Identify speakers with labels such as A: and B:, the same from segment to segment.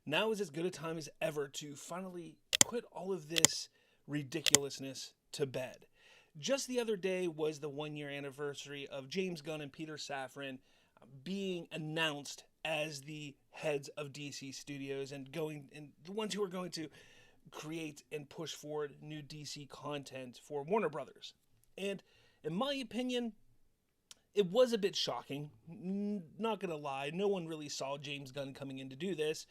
A: now is as good a time as ever to finally put all of this ridiculousness to bed. Just the other day was the 1 year anniversary of James Gunn and Peter Safran being announced as the heads of DC Studios and the ones who are going to create and push forward new DC content for Warner Brothers. And in my opinion, it was a bit shocking. Not gonna lie, no one really saw James Gunn coming in to do this.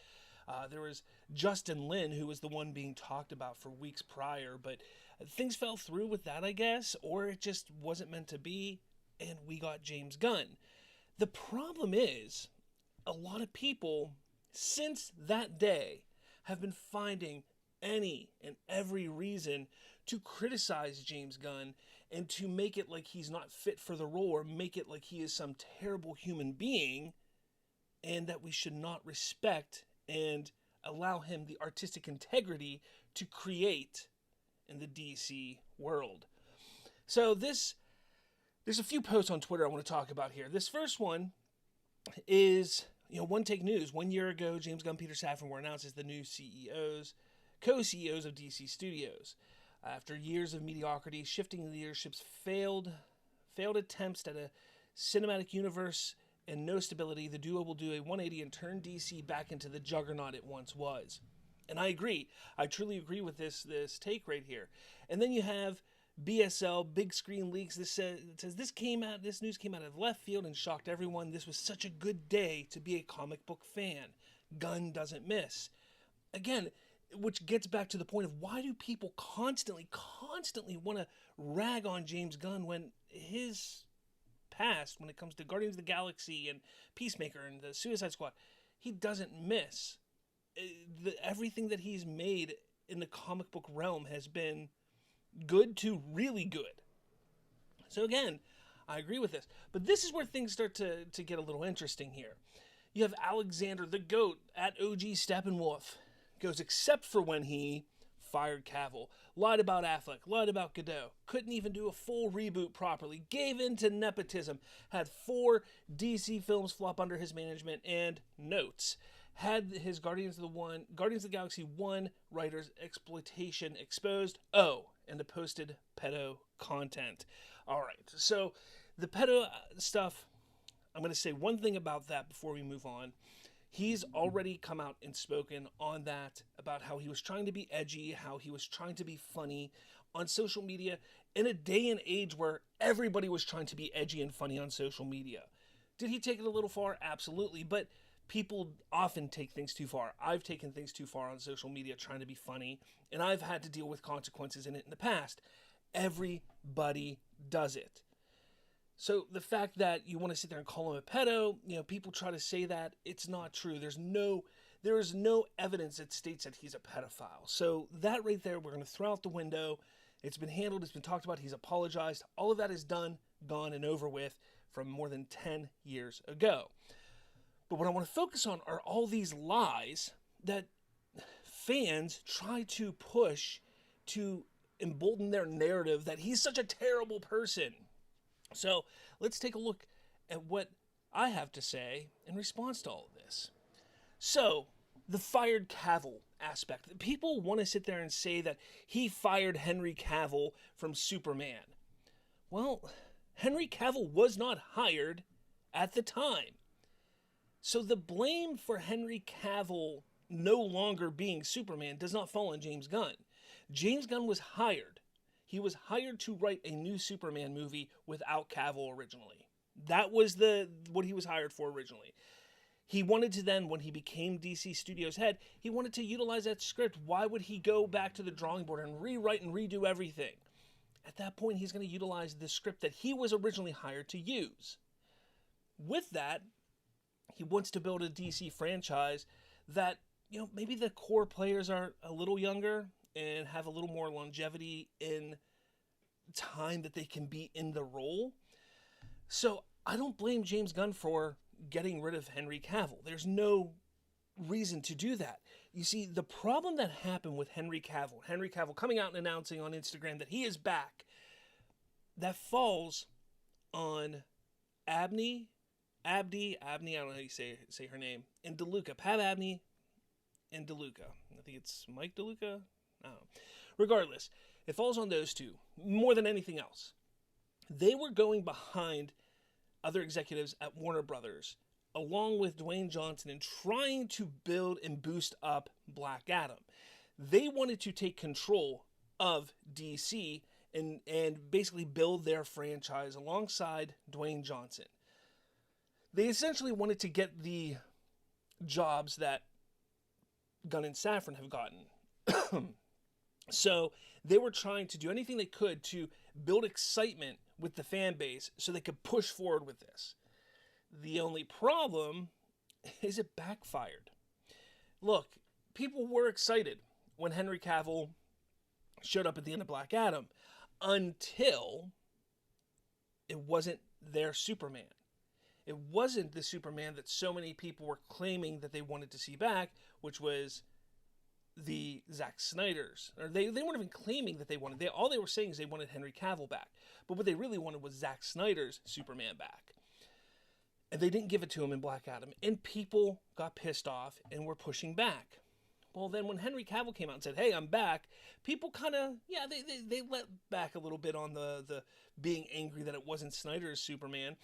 A: There was Justin Lin, who was the one being talked about for weeks prior, but things fell through with that, I guess, or it just wasn't meant to be, and we got James Gunn. The problem is, a lot of people, since that day, have been finding any and every reason to criticize James Gunn and to make it like he's not fit for the role or make it like he is some terrible human being and that we should not respect and allow him the artistic integrity to create in the DC world. So there's a few posts on Twitter I want to talk about here. This first one is, One Take News. 1 year ago, James Gunn, Peter Safran were announced as the new co-CEOs of DC Studios. After years of mediocrity, shifting leadership's failed attempts at a cinematic universe and no stability, the duo will do a 180 and turn DC back into the juggernaut it once was. And I agree. I truly agree with this take right here. And then you have BSL, Big Screen Leaks. This news came out of left field and shocked everyone. This was such a good day to be a comic book fan. Gunn doesn't miss. Again, which gets back to the point of why do people constantly want to rag on James Gunn when his past, when it comes to Guardians of the Galaxy and Peacemaker and the Suicide Squad, he doesn't miss. Everything that he's made in the comic book realm has been good to really good. So again, I agree with this. But this is where things start to get a little interesting here. You have Alexander the Goat at OG Steppenwolf. Goes except for when he fired Cavill, lied about Affleck, lied about Godot, couldn't even do a full reboot properly, gave in to nepotism, had 4 DC films flop under his management, and notes. Had his Guardians of the Galaxy 1 writers' exploitation exposed. And the posted pedo content. Alright, so the pedo stuff, I'm going to say one thing about that before we move on. He's already come out and spoken on that, about how he was trying to be edgy, how he was trying to be funny on social media in a day and age where everybody was trying to be edgy and funny on social media. Did he take it a little far? Absolutely, but people often take things too far. I've taken things too far on social media trying to be funny, and I've had to deal with consequences in it in the past. Everybody does it. So the fact that you want to sit there and call him a pedo, people try to say that, it's not true. There is no evidence that states that he's a pedophile. So that right there, we're going to throw out the window. It's been handled. It's been talked about. He's apologized. All of that is done, gone, and over with from more than 10 years ago. But what I want to focus on are all these lies that fans try to push to embolden their narrative that he's such a terrible person. So let's take a look at what I have to say in response to all of this. So, the fired Cavill aspect. People want to sit there and say that he fired Henry Cavill from Superman. Well, Henry Cavill was not hired at the time. So the blame for Henry Cavill no longer being Superman does not fall on James Gunn. James Gunn was hired. He was hired to write a new Superman movie without Cavill originally. That was what he was hired for originally. He wanted to then, when he became DC Studios head, he wanted to utilize that script. Why would he go back to the drawing board and rewrite and redo everything? At that point, he's going to utilize the script that he was originally hired to use. With that, he wants to build a DC franchise that, maybe the core players are a little younger and have a little more longevity in time that they can be in the role. So I don't blame James Gunn for getting rid of Henry Cavill. There's no reason to do that. You see, the problem that happened with Henry Cavill coming out and announcing on Instagram that he is back, that falls on Abdi, I don't know how you say her name, and DeLuca, Pav Abney, and DeLuca. I think it's Mike DeLuca. I don't know. Regardless, it falls on those two more than anything else. They were going behind other executives at Warner Brothers, along with Dwayne Johnson, and trying to build and boost up Black Adam. They wanted to take control of DC and basically build their franchise alongside Dwayne Johnson. They essentially wanted to get the jobs that Gunn and Safran have gotten. So they were trying to do anything they could to build excitement with the fan base so they could push forward with this. The only problem is it backfired. Look, people were excited when Henry Cavill showed up at the end of Black Adam until it wasn't their Superman. It wasn't the Superman that so many people were claiming that they wanted to see back, which was the Zack Snyder's. Or they weren't even claiming that they wanted. All they were saying is they wanted Henry Cavill back. But what they really wanted was Zack Snyder's Superman back. And they didn't give it to him in Black Adam. And people got pissed off and were pushing back. Well, then when Henry Cavill came out and said, hey, I'm back, people kind of, they let back a little bit on the being angry that it wasn't Snyder's Superman.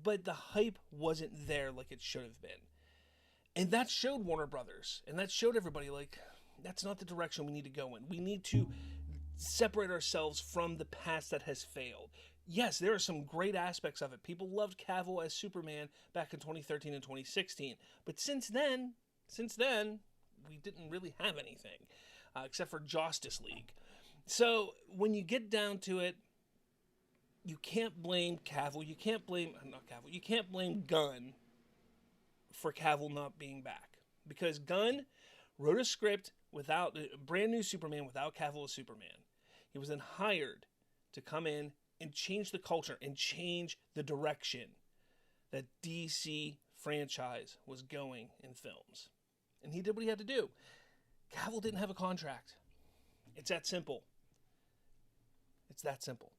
A: But the hype wasn't there like it should have been. And that showed Warner Brothers. And that showed everybody, like, that's not the direction we need to go in. We need to separate ourselves from the past that has failed. Yes, there are some great aspects of it. People loved Cavill as Superman back in 2013 and 2016. But since then, we didn't really have anything, except for Justice League. So when you get down to it, you can't blame Cavill. You can't blame Gunn for Cavill not being back. Because Gunn wrote a script without a brand new Superman without Cavill as Superman. He was then hired to come in and change the culture and change the direction that DC franchise was going in films. And he did what he had to do. Cavill didn't have a contract. It's that simple. It's that simple.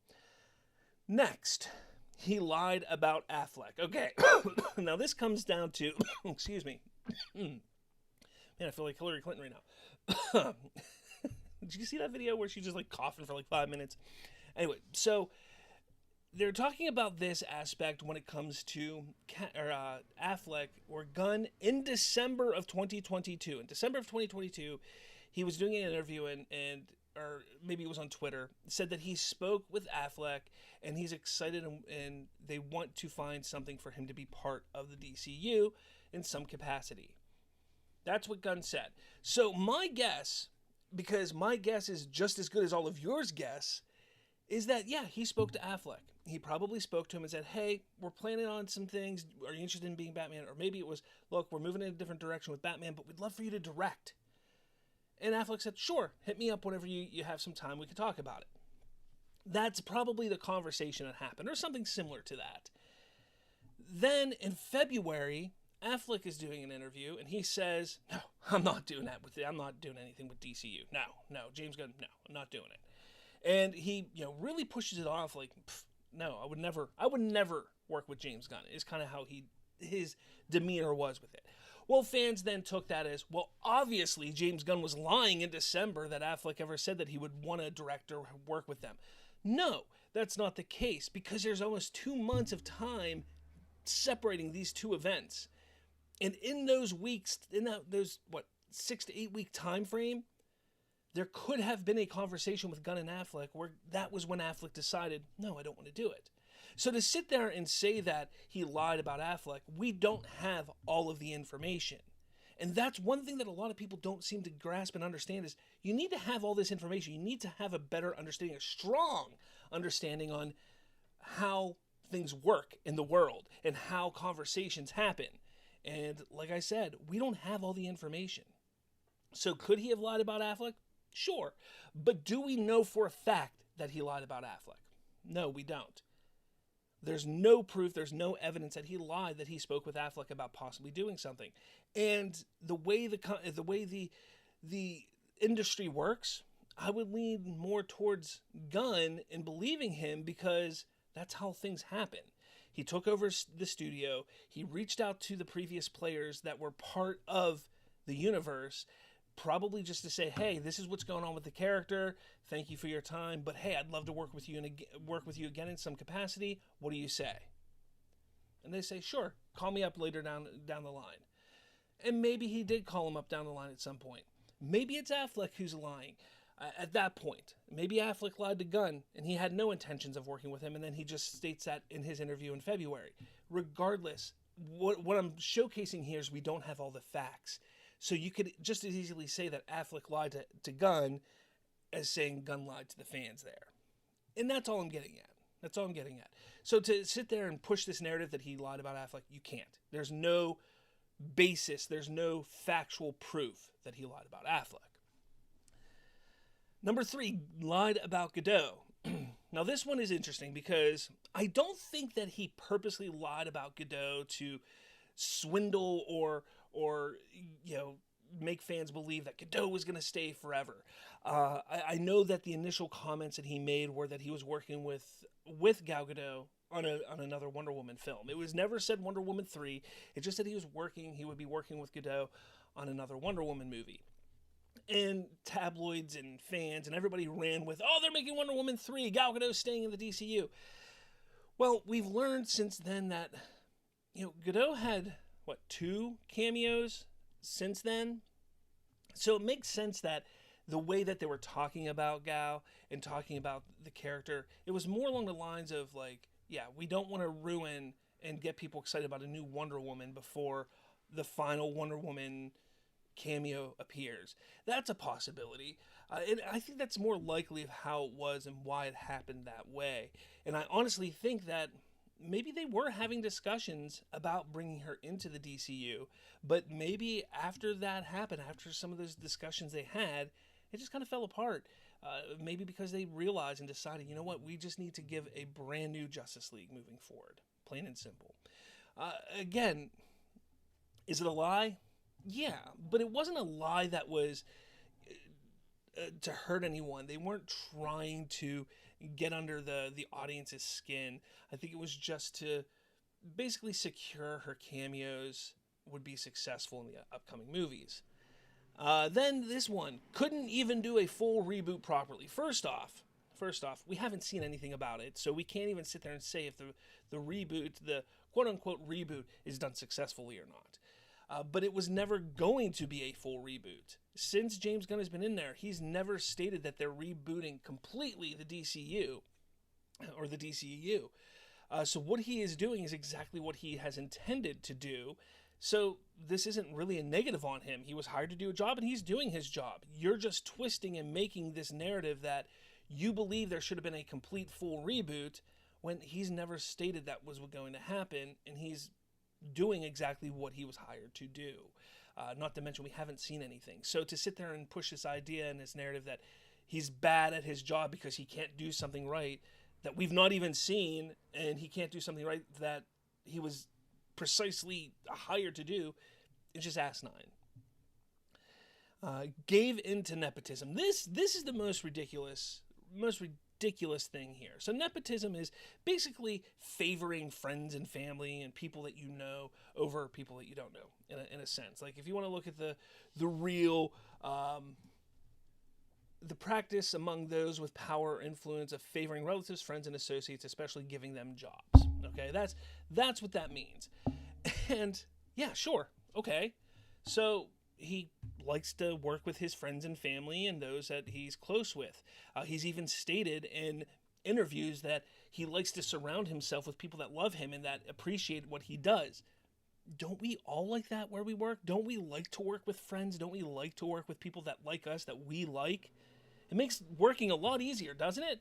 A: Next, he lied about Affleck. Okay, now this comes down to, excuse me. Man, I feel like Hillary Clinton right now. Did you see that video where she's just like coughing for like 5 minutes? Anyway, so they're talking about this aspect when it comes to Affleck or Gunn in December of 2022. In December of 2022, he was doing an interview or maybe it was on Twitter, said that he spoke with Affleck and he's excited and they want to find something for him to be part of the DCU in some capacity. That's what Gunn said. So my guess, because my guess is just as good as all of yours guess, is that, yeah, he spoke to Affleck. He probably spoke to him and said, hey, we're planning on some things. Are you interested in being Batman? Or maybe it was, look, we're moving in a different direction with Batman, but we'd love for you to direct. And Affleck said, sure, hit me up whenever you have some time. We can talk about it. That's probably the conversation that happened, or something similar to that. Then in February, Affleck is doing an interview, and he says, no, I'm not doing that with it. I'm not doing anything with DCU. No, James Gunn, no, I'm not doing it. And he, really pushes it off like, no, I would never work with James Gunn. Is kind of how his demeanor was with it. Well, fans then took that as, well, obviously James Gunn was lying in December that Affleck ever said that he would want a director work with them. No, that's not the case, because there's almost 2 months of time separating these two events. And in those weeks, those 6 to 8 week time frame, there could have been a conversation with Gunn and Affleck where that was when Affleck decided, no, I don't want to do it. So to sit there and say that he lied about Affleck, we don't have all of the information. And that's one thing that a lot of people don't seem to grasp and understand is you need to have all this information. You need to have a better understanding, a strong understanding on how things work in the world and how conversations happen. And like I said, we don't have all the information. So could he have lied about Affleck? Sure. But do we know for a fact that he lied about Affleck? No, we don't. There's no proof, there's no evidence that he lied, that he spoke with Affleck about possibly doing something. And the way the industry works, I would lean more towards Gunn in believing him, because that's how things happen. He took over the studio. He reached out to the previous players that were part of the universe, probably just to say, hey, this is what's going on with the character. Thank you for your time, but hey, I'd love to work with you again in some capacity. What do you say? And they say, sure, call me up later down the line. And maybe he did call him up down the line at some point. Maybe it's Affleck who's lying at that point. Maybe Affleck lied to Gunn and he had no intentions of working with him, and then he just states that in his interview in February. Regardless, what I'm showcasing here is we don't have all the facts. So you could just as easily say that Affleck lied to Gunn as saying Gunn lied to the fans there. And that's all I'm getting at. That's all I'm getting at. So to sit there and push this narrative that he lied about Affleck, you can't. There's no basis, there's no factual proof that he lied about Affleck. Number 3, lied about Godot. Now this one is interesting because I don't think that he purposely lied about Godot to swindle or make fans believe that Godot was going to stay forever. I know that the initial comments that he made were that he was working with Gal Gadot on another Wonder Woman film. It was never said Wonder Woman 3. It just said he would be working with Godot on another Wonder Woman movie. And tabloids and fans and everybody ran with, oh, they're making Wonder Woman 3. Gal Gadot's staying in the DCU. Well, we've learned since then that, Godot had, 2 cameos since then? So it makes sense that the way that they were talking about Gal and talking about the character, it was more along the lines of we don't want to ruin and get people excited about a new Wonder Woman before the final Wonder Woman cameo appears. That's a possibility. And I think that's more likely of how it was and why it happened that way. And I honestly think that maybe they were having discussions about bringing her into the DCU, but maybe after that happened, after some of those discussions they had, it just kind of fell apart. Maybe because they realized and decided, you know what, we just need to give a brand new Justice League moving forward. Plain and simple. Again, is it a lie? Yeah, but it wasn't a lie that was to hurt anyone. They weren't trying to get under the audience's skin. I think it was just to basically secure her cameos would be successful in the upcoming movies. Then this one couldn't even do a full reboot properly. First off, we haven't seen anything about it, so we can't even sit there and say if the reboot, the quote-unquote reboot, is done successfully or not. But it was never going to be a full reboot. Since James Gunn has been in there, he's never stated that they're rebooting completely the DCU or the DCU. So what he is doing is exactly what he has intended to do. So this isn't really a negative on him. He was hired to do a job and he's doing his job. You're just twisting and making this narrative that you believe there should have been a complete full reboot when he's never stated that was going to happen, and he's doing exactly what he was hired to do. Not to mention we haven't seen anything. So to sit there and push this idea and this narrative that he's bad at his job because he can't do something right that we've not even seen, and he can't do something right that he was precisely hired to do, is just asinine. Gave into nepotism. This is the most ridiculous thing here. So nepotism is basically favoring friends and family and people that you know over people that you don't know, in a sense. Like if you want to look at the real the practice among those with power or influence of favoring relatives, friends, and associates, especially giving them jobs. Okay, that's what that means. And yeah, sure, okay. So he likes to work with his friends and family and those that he's close with. He's even stated in interviews that he likes to surround himself with people that love him and that appreciate what he does. Don't we all like that where we work? Don't we like to work with friends? Don't we like to work with people that like us, that we like? It makes working a lot easier, doesn't it?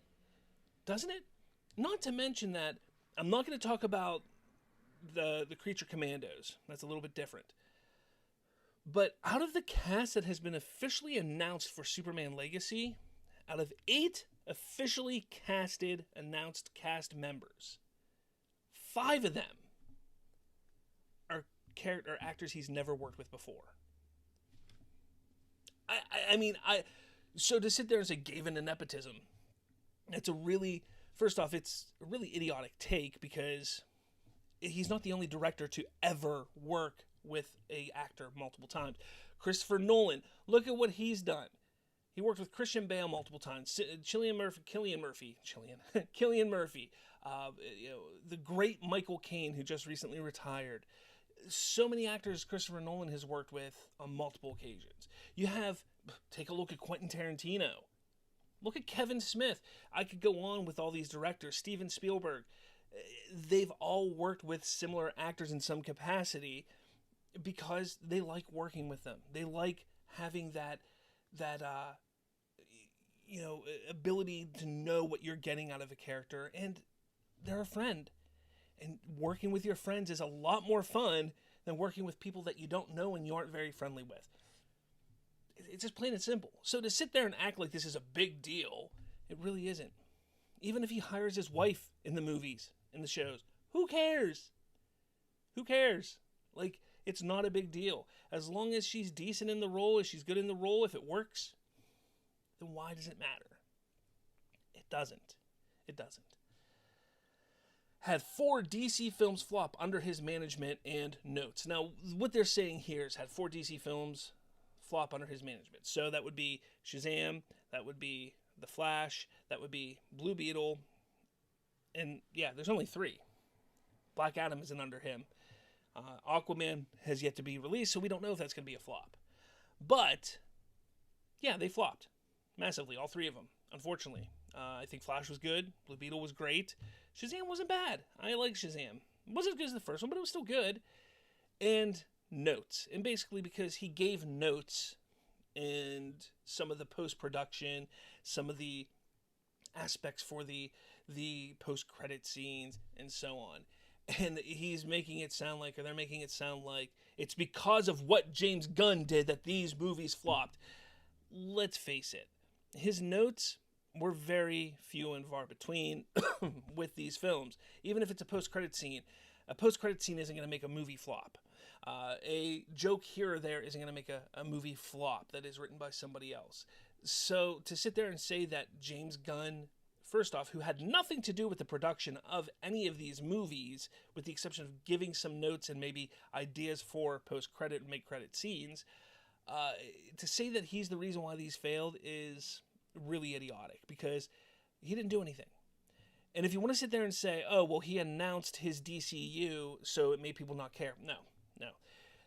A: Doesn't it? Not to mention that I'm not going to talk about the Creature Commandos. That's a little bit different. But out of the cast that has been officially announced for Superman Legacy, out of 8 officially announced cast members, 5 of them are actors he's never worked with before. So to sit there and say gave into nepotism, it's a really idiotic take, because he's not the only director to ever work with a actor multiple times. Christopher Nolan, look at what he's done. He worked with Christian Bale multiple times. Cillian Murphy, the great Michael Caine, who just recently retired. So many actors Christopher Nolan has worked with on multiple occasions. Take a look at Quentin Tarantino. Look at Kevin Smith. I could go on with all these directors. Steven Spielberg. They've all worked with similar actors in some capacity because they like working with them. They like having that ability to know what you're getting out of a character, and they're a friend. And working with your friends is a lot more fun than working with people that you don't know and you aren't very friendly with. It's just plain and simple. So to sit there and act like this is a big deal, it really isn't. Even if he hires his wife in the movies, in the shows, who cares? Who cares? Like, it's not a big deal. As long as she's decent in the role, if she's good in the role, if it works, then why does it matter? It doesn't. It doesn't. Had 4 DC films flop under his management and notes. Now, what they're saying here is had 4 DC films flop under his management. So that would be Shazam, that would be The Flash, that would be Blue Beetle, and yeah, there's only 3. Black Adam isn't under him. Aquaman has yet to be released, so we don't know if that's going to be a flop. But, yeah, they flopped massively, all 3 of them, unfortunately. I think Flash was good. Blue Beetle was great. Shazam wasn't bad. I like Shazam. It wasn't as good as the first one, but it was still good. And notes. And basically because he gave notes and some of the post-production, some of the aspects for the post-credit scenes, and so on. And he's making it sound like, or they're making it sound like, it's because of what James Gunn did that these movies flopped. Let's face it. His notes were very few and far between with these films. Even if it's a post-credit scene isn't going to make a movie flop. A joke here or there isn't going to make a movie flop that is written by somebody else. So to sit there and say that James Gunn, first off, who had nothing to do with the production of any of these movies, with the exception of giving some notes and maybe ideas for post-credit and mid-credit scenes, to say that he's the reason why these failed is really idiotic, because he didn't do anything. And if you want to sit there and say, oh, well, he announced his DCU, so it made people not care. No.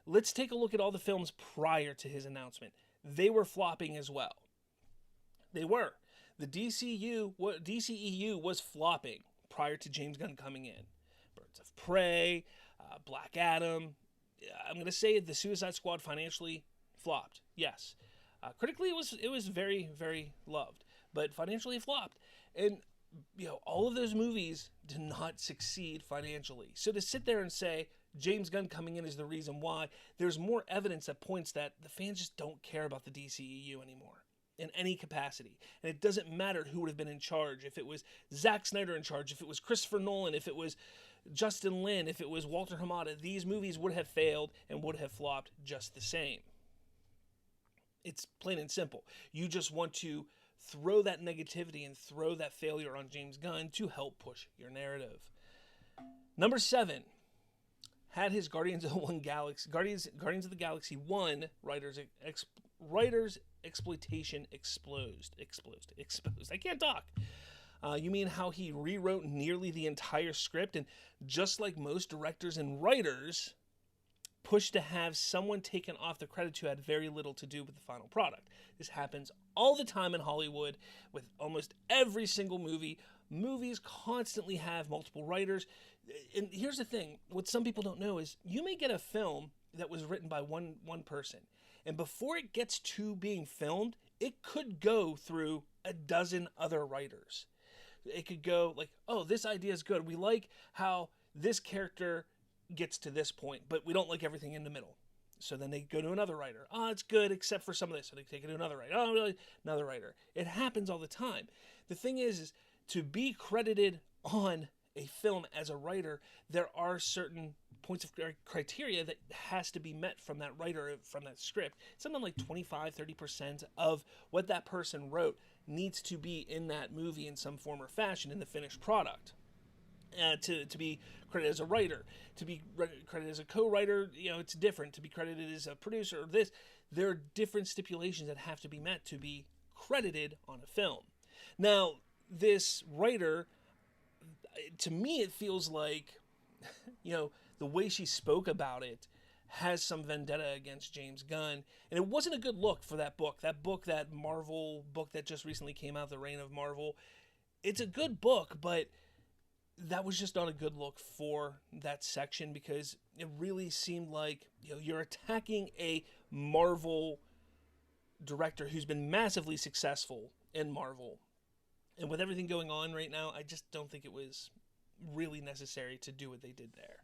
A: Let's take a look at all the films prior to his announcement. They were flopping as well. They were. The DCEU was flopping prior to James Gunn coming in. Birds of Prey, Black Adam. I'm going to say the Suicide Squad financially flopped. Yes. Critically, it was very, very loved, but financially it flopped. And all of those movies did not succeed financially. So to sit there and say James Gunn coming in is the reason why, there's more evidence that points that the fans just don't care about the DCEU anymore in any capacity. And it doesn't matter who would have been in charge. If it was Zack Snyder in charge, if it was Christopher Nolan, if it was Justin Lin, if it was Walter Hamada, these movies would have failed and would have flopped just the same. It's plain and simple. You just want to throw that negativity and throw that failure on James Gunn to help push your narrative. Number 7, had his Guardians of the Galaxy 1 writers exploitation exposed. I can't talk. You mean how he rewrote nearly the entire script, and just like most directors and writers, pushed to have someone taken off the credits who had very little to do with the final product. This happens all the time in Hollywood with almost every single movie. Movies constantly have multiple writers. And here's the thing, what some people don't know is you may get a film that was written by one person, and before it gets to being filmed, it could go through a dozen other writers. It could go like, oh, this idea is good. We like how this character gets to this point, but we don't like everything in the middle. So then they go to another writer. Oh, it's good except for some of this. So they take it to another writer. Oh, really? Another writer. It happens all the time. The thing is to be credited on a film as a writer, there are certain points of criteria that has to be met from that writer, from that script. Something like 25-30% of what that person wrote needs to be in that movie in some form or fashion in the finished product. to be credited as a writer, to be credited as a co-writer. It's different. To be credited as a producer, or this, there are different stipulations that have to be met to be credited on a film. Now, this writer, to me, it feels like, the way she spoke about it has some vendetta against James Gunn. And it wasn't a good look for that book. That Marvel book that just recently came out, The Reign of Marvel. It's a good book, but that was just not a good look for that section, because it really seemed like, you're attacking a Marvel director who's been massively successful in Marvel. And with everything going on right now, I just don't think it was really necessary to do what they did there.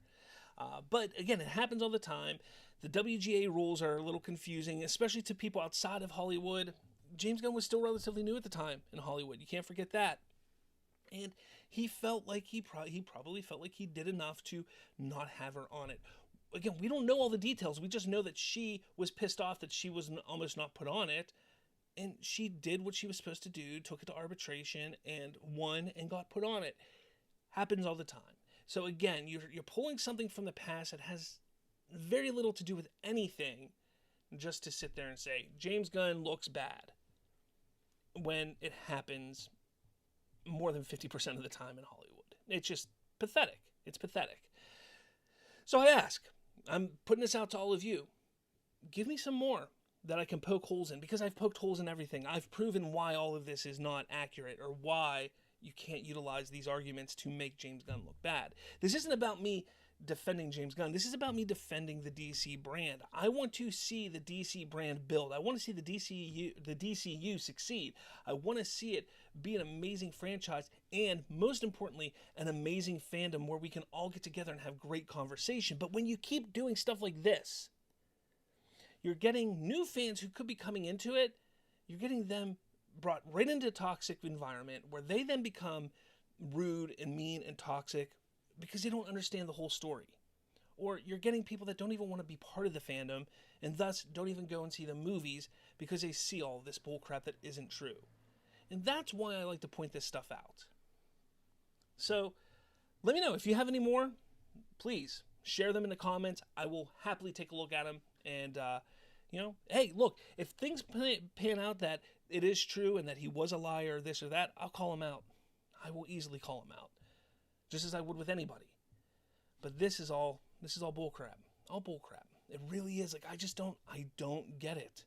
A: But again, it happens all the time. The WGA rules are a little confusing, especially to people outside of Hollywood. James Gunn was still relatively new at the time in Hollywood. You can't forget that. And he felt like he probably felt like he did enough to not have her on it. Again, we don't know all the details. We just know that she was pissed off that she was almost not put on it. And she did what she was supposed to do, took it to arbitration, and won and got put on it. Happens all the time. So again, you're pulling something from the past that has very little to do with anything, just to sit there and say, James Gunn looks bad, when it happens more than 50% of the time in Hollywood. It's just pathetic. It's pathetic. So I ask, I'm putting this out to all of you, give me some more that I can poke holes in, because I've poked holes in everything. I've proven why all of this is not accurate, or why you can't utilize these arguments to make James Gunn look bad. This isn't about me defending James Gunn. This is about me defending the DC brand. I want to see the DC brand build. I want to see the DCU succeed. I want to see it be an amazing franchise, and most importantly, an amazing fandom where we can all get together and have great conversation. But when you keep doing stuff like this, you're getting new fans who could be coming into it. You're getting them brought right into a toxic environment where they then become rude and mean and toxic because they don't understand the whole story. Or you're getting people that don't even want to be part of the fandom, and thus don't even go and see the movies because they see all this bullcrap that isn't true. And that's why I like to point this stuff out. So let me know if you have any more. Please share them in the comments. I will happily take a look at them. And hey, look, if things pan out that it is true and that he was a liar, or this or that, I'll call him out. I will easily call him out, just as I would with anybody. But this is all bullcrap. All bullcrap. It really is. Like, I don't get it.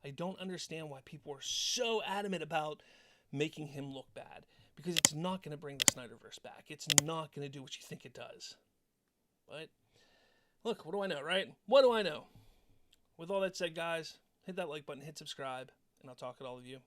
A: I don't understand why people are so adamant about making him look bad, because it's not going to bring the Snyderverse back. It's not going to do what you think it does. But look, what do I know, right? What do I know? With all that said, guys, hit that like button, hit subscribe, and I'll talk to all of you.